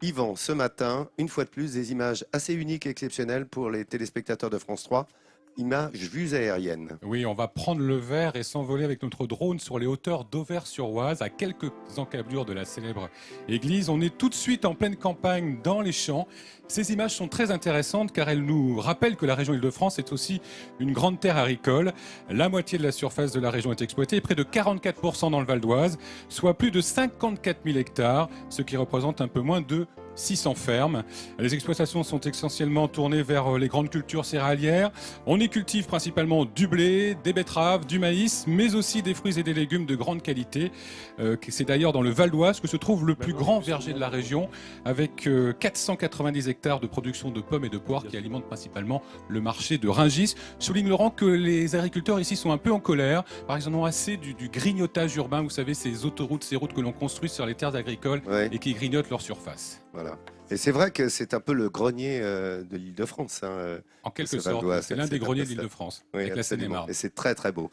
Yvan, ce matin, une fois de plus, des images assez uniques et exceptionnelles pour les téléspectateurs de France 3. Images vues aériennes. Oui, on va prendre le verre et s'envoler avec notre drone sur les hauteurs d'Auvers-sur-Oise, à quelques encablures de la célèbre église. On est tout de suite en pleine campagne, dans les champs. Ces images sont très intéressantes car elles nous rappellent que la région Île-de-France est aussi une grande terre agricole. La moitié de la surface de la région est exploitée, près de 44% dans le Val d'Oise, soit plus de 54 000 hectares, ce qui représente un peu moins de 600 fermes. Les exploitations sont essentiellement tournées vers les grandes cultures céréalières. On y cultive principalement du blé, des betteraves, du maïs, mais aussi des fruits et des légumes de grande qualité. C'est d'ailleurs dans le Val d'Oise que se trouve le plus grand verger de la région, avec 490 hectares de production de pommes et de poires qui alimentent principalement le marché de Rungis. Je souligne, Laurent, que les agriculteurs ici sont un peu en colère, parce qu'ils en ont assez du grignotage urbain, vous savez, ces autoroutes, ces routes que l'on construit sur les terres agricoles et qui grignotent leur surface. Voilà. Et c'est vrai que c'est un peu le grenier de l'Île-de-France. En quelque sorte, c'est l'un des greniers de l'Île-de-France, avec la Seine-et-Marne. Et c'est très très beau.